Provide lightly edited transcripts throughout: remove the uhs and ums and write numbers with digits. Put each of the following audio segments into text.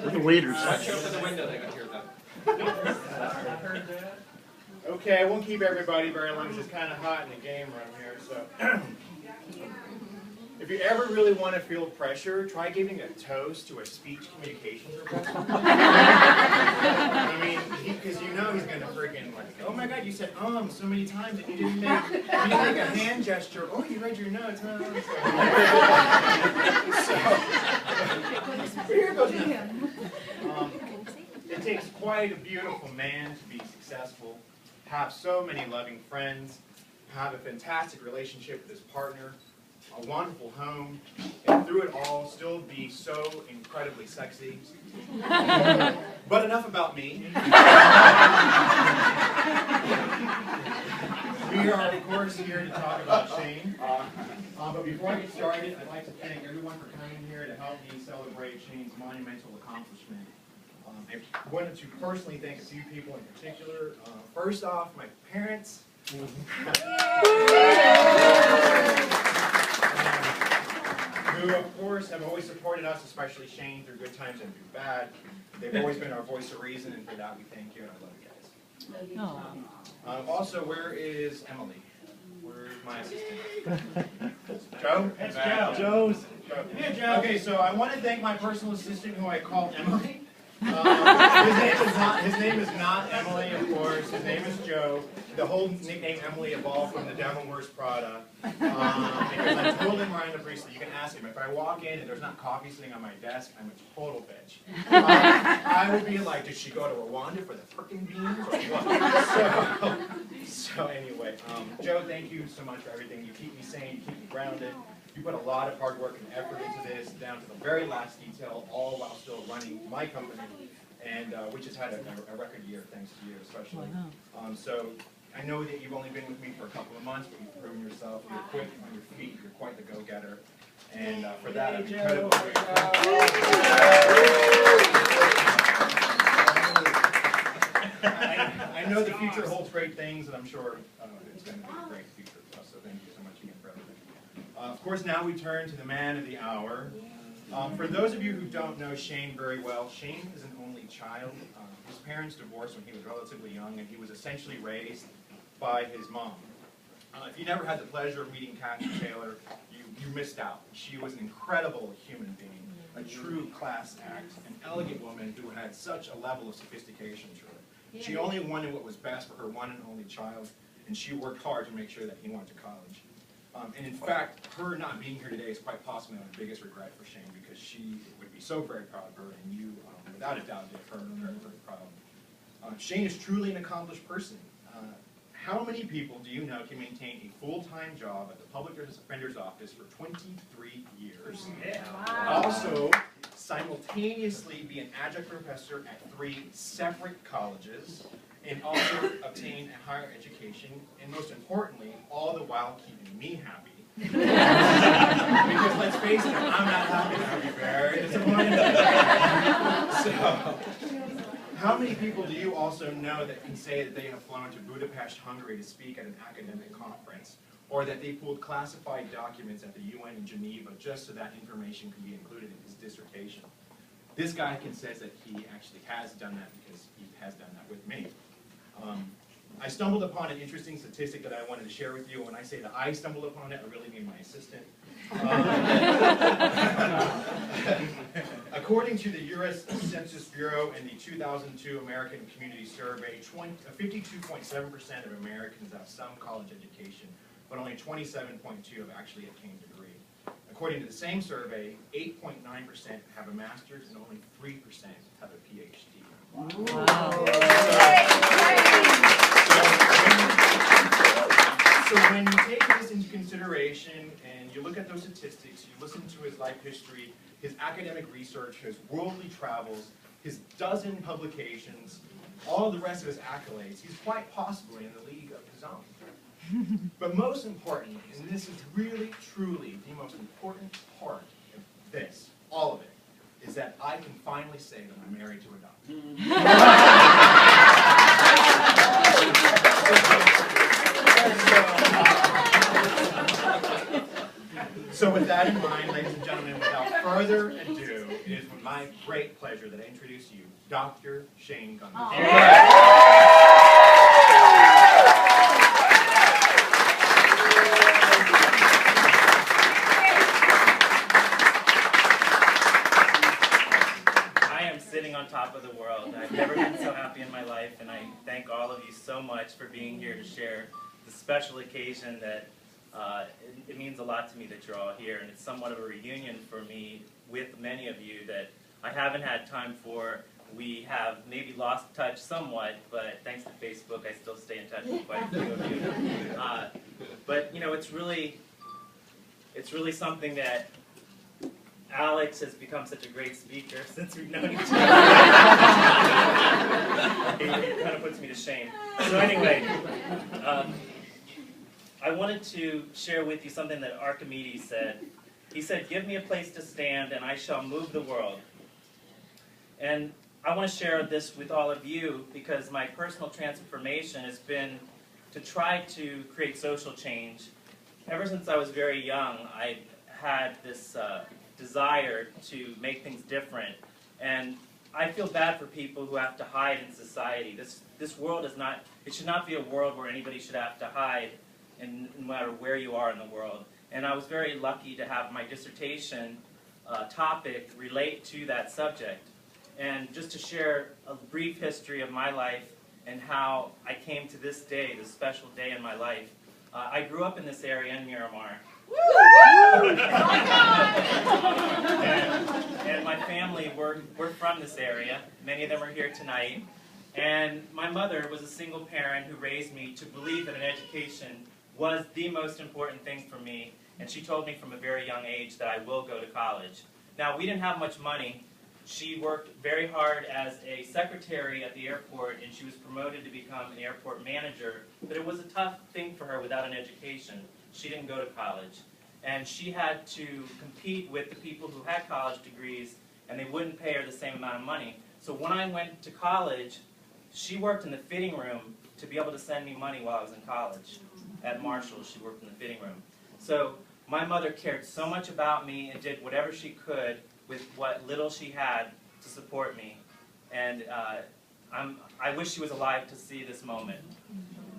We're the waiters. Watch out for the window, they got here though. Okay, I won't keep everybody very long because it's kind of hot in the game room here. So, if you ever really want to feel pressure, try giving a toast to a speech communications professor. I mean, because you know he's going to freaking like, oh my God, you said so many times and you didn't make a hand gesture. Oh, you read your notes. Huh? So here goes nothing. It takes quite a beautiful man to be successful, have so many loving friends, have a fantastic relationship with his partner, a wonderful home, and through it all still be so incredibly sexy. But enough about me. We are, of course, here to talk about Shane. But before I get started, I'd like to thank everyone for coming here to help me celebrate Shane's monumental accomplishment. I wanted to personally thank a few people in particular. First off, my parents. Who, of course, have always supported us, especially Shane, through good times and through bad. They've always been our voice of reason, and for that we thank you, and I love you guys. Also, where is Emily? Where's my assistant? Joe? That's Joe. Joe's. Yeah, Joe. Okay, so I want to thank my personal assistant, who I call Emily. His name is not Emily, of course. His name is Joe. The whole nickname Emily evolved from the Devil Wears Prada. Because I told him right in the briefly, you can ask him, if I walk in and there's not coffee sitting on my desk, I'm a total bitch. I would be like, did she go to Rwanda for the frickin' beans or what? So anyway, Joe, thank you so much for everything. You keep me sane, you keep me grounded. You put a lot of hard work and effort into this, down to the very last detail, all while still running my company, and which has had a record year, thanks to you especially. So I know that you've only been with me for a couple of months, but you've proven yourself. You're quick on your feet. You're quite the go-getter, and for that, I'm incredibly grateful. I know the future holds great things, and I'm sure it's going to be a great future for us. So thank you so much again for everything. Of course, now we turn to the man of the hour. For those of you who don't know Shane very well, Shane is an only child. His parents divorced when he was relatively young, and he was essentially raised by his mom. If you never had the pleasure of meeting Kathy Taylor, you missed out. She was an incredible human being, a true class act, an elegant woman who had such a level of sophistication to her. She only wanted what was best for her one and only child, and she worked hard to make sure that he went to college. And in fact, her not being here today is quite possibly my biggest regret for Shane, because she would be so very proud of her, and you, without a doubt, did her very, very proud. Shane is truly an accomplished person. How many people do you know can maintain a full-time job at the Public Defender's Office for 23 years? Wow. Also, simultaneously be an adjunct professor at 3 separate colleges, and also obtain a higher education, and most importantly, all the while keeping me happy. Because let's face it, if I'm not happy, I'll be very disappointed. So, how many people do you also know that can say that they have flown to Budapest, Hungary to speak at an academic conference, or that they pulled classified documents at the UN in Geneva just so that information can be included in his dissertation? This guy can say that he actually has done that because he has done that with me. I stumbled upon an interesting statistic that I wanted to share with you. When I say that I stumbled upon it, I really mean my assistant. According to the U.S. Census Bureau and the 2002 American Community Survey, 52.7% of Americans have some college education, but only 27.2% have actually attained a degree. According to the same survey, 8.9% have a master's and only 3% have a PhD. Wow. So when you take this into consideration and you look at those statistics, you listen to his life history, his academic research, his worldly travels, his dozen publications, all the rest of his accolades, he's quite possibly in the league of his own. But most importantly, and this is really, truly the most important part of this, all of it, is that I can finally say that I'm married to a doctor. So with that in mind, ladies and gentlemen, without further ado, it is with my great pleasure that I introduce you, Dr. Shane Gunn. On top of the world. I've never been so happy in my life, and I thank all of you so much for being here to share the special occasion that it means a lot to me that you're all here, and it's somewhat of a reunion for me with many of you that I haven't had time for. We have maybe lost touch somewhat, but thanks to Facebook, I still stay in touch with quite a few of you. But you know, it's really something that Alex has become such a great speaker since we've known each other. It kind of puts me to shame. So anyway, I wanted to share with you something that Archimedes said. He said, "Give me a place to stand and I shall move the world." And I want to share this with all of you because my personal transformation has been to try to create social change. Ever since I was very young, I had this desire to make things different, and I feel bad for people who have to hide in society. This world is not, it should not be a world where anybody should have to hide, no matter where you are in the world. And I was very lucky to have my dissertation topic relate to that subject. And just to share a brief history of my life and how I came to this day, this special day in my life. I grew up in this area in Miramar. and my family were from this area. Many of them are here tonight. And my mother was a single parent who raised me to believe that an education was the most important thing for me. And she told me from a very young age that I will go to college. Now, we didn't have much money. She worked very hard as a secretary at the airport, and she was promoted to become an airport manager. But it was a tough thing for her without an education. She didn't go to college. And she had to compete with the people who had college degrees, and they wouldn't pay her the same amount of money. So when I went to college, she worked in the fitting room to be able to send me money while I was in college. At Marshall, she worked in the fitting room. So my mother cared so much about me and did whatever she could with what little she had to support me. And I wish she was alive to see this moment.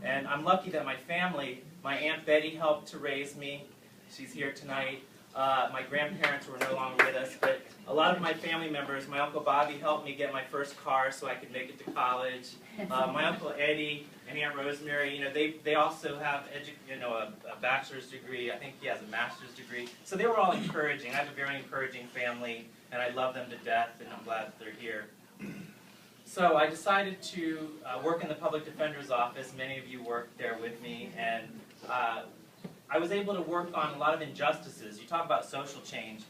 And I'm lucky that my family, my Aunt Betty helped to raise me. She's here tonight. My grandparents were no longer with us, but a lot of my family members, my Uncle Bobby helped me get my first car so I could make it to college. My Uncle Eddie and Aunt Rosemary, they also have a bachelor's degree. I think he has a master's degree. So they were all encouraging. I have a very encouraging family, and I love them to death, and I'm glad that they're here. So I decided to work in the public defender's office. Many of you worked there with me, and I was able to work on a lot of injustices. You talk about social change.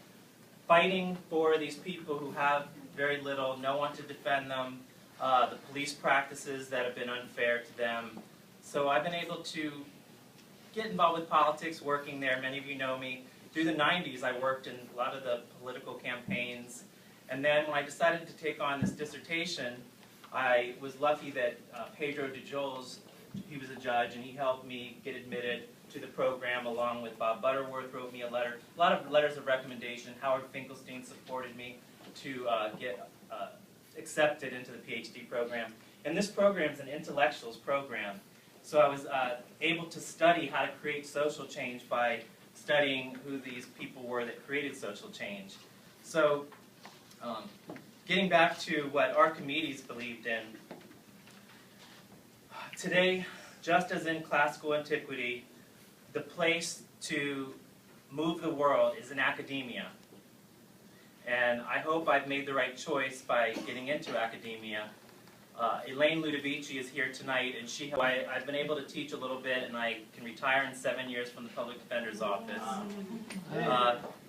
Fighting for these people who have very little, no one to defend them, the police practices that have been unfair to them. So I've been able to get involved with politics working there. Many of you know me. Through the 90s, I worked in a lot of the political campaigns. And then when I decided to take on this dissertation, I was lucky that Pedro DeJoles, he was a judge, and he helped me get admitted to the program, along with Bob Butterworth wrote me a letter, a lot of letters of recommendation. Howard Finkelstein supported me to get accepted into the PhD program. And this program is an intellectuals program. So I was able to study how to create social change by studying who these people were that created social change. So getting back to what Archimedes believed in, today, just as in classical antiquity, the place to move the world is in academia. And I hope I've made the right choice by getting into academia. Elaine Ludovici is here tonight, and I've been able to teach a little bit, and I can retire in 7 years from the Public Defender's Office.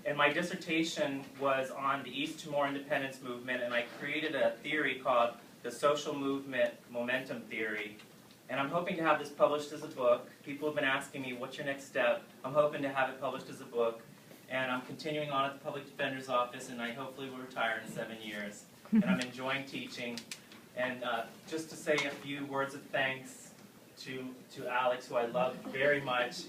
And my dissertation was on the East Timor independence movement, and I created a theory called the social movement momentum theory. And I'm hoping to have this published as a book. People have been asking me, what's your next step? I'm hoping to have it published as a book. And I'm continuing on at the Public Defender's Office, and I hopefully will retire in 7 years. And I'm enjoying teaching. And just to say a few words of thanks to Alex, who I love very much.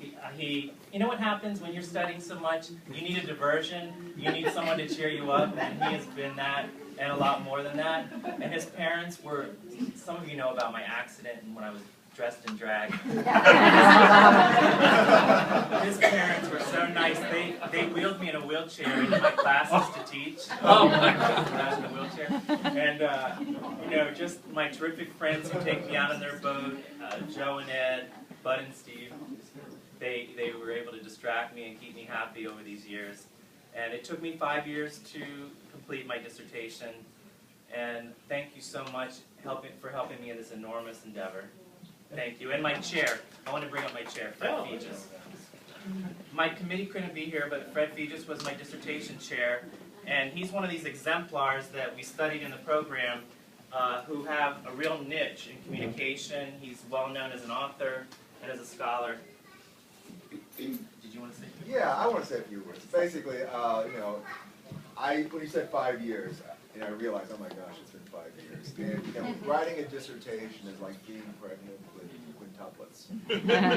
You know what happens when you're studying so much? You need a diversion, you need someone to cheer you up, and he has been that, and a lot more than that. And his parents were, some of you know about my accident and when I was dressed in drag. His parents were so nice. They wheeled me in a wheelchair into my classes to teach. Oh my God! When I was in a wheelchair. And you know, just my terrific friends who take me out on their boat, Joe and Ed, Bud and Steve. They were able to distract me and keep me happy over these years. And it took me 5 years to complete my dissertation. And thank you so much for helping me in this enormous endeavor. Thank you. And my chair. I want to bring up my chair, Fred Fegis. My committee couldn't be here, but Fred Fegis was my dissertation chair. And he's one of these exemplars that we studied in the program who have a real niche in communication. He's well known as an author and as a scholar. Did you want to say? Yeah, I want to say a few words. Basically, you know, when you said 5 years, you know, I realized, oh my gosh, it's been 5 years. And you know, writing a dissertation is like being pregnant with quintuplets,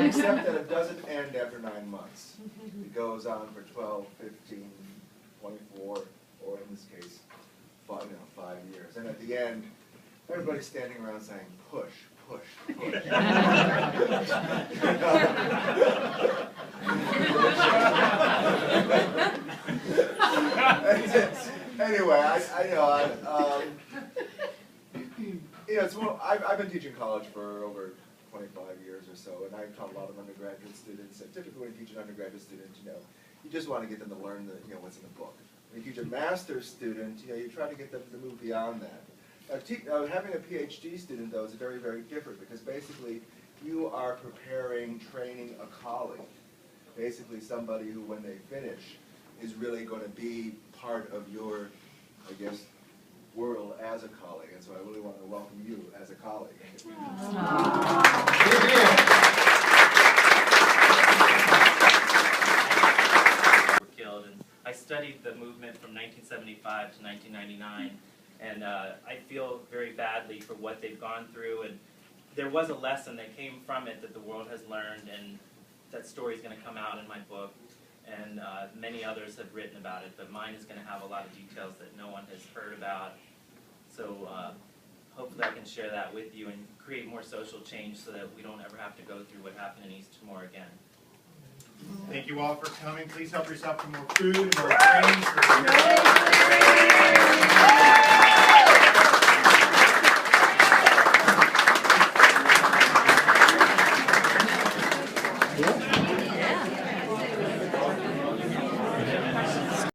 except that it doesn't end after 9 months. It goes on for 12, 15, 24, or in this case, 5 years. And at the end, everybody's standing around saying, push, push, push. Anyway, you know, I've been teaching college for over 25 years or so, and I've taught a lot of undergraduate students. And typically, when you teach an undergraduate student, you know, you just want to get them to learn what's in the book. When you teach a master's student, you know, you try to get them to move beyond that. Having a PhD student, though, is very, very different because basically you are preparing, training a colleague. Basically somebody who, when they finish, is really going to be part of your, I guess, world as a colleague. And so I really want to welcome you as a colleague. Were killed, and I studied the movement from 1975 to 1999. And I feel very badly for what they've gone through. And there was a lesson that came from it that the world has learned, and that story is going to come out in my book. And many others have written about it, but mine is going to have a lot of details that no one has heard about. So hopefully I can share that with you and create more social change so that we don't ever have to go through what happened in East Timor again. Thank you all for coming. Please help yourself to more food and more drinks.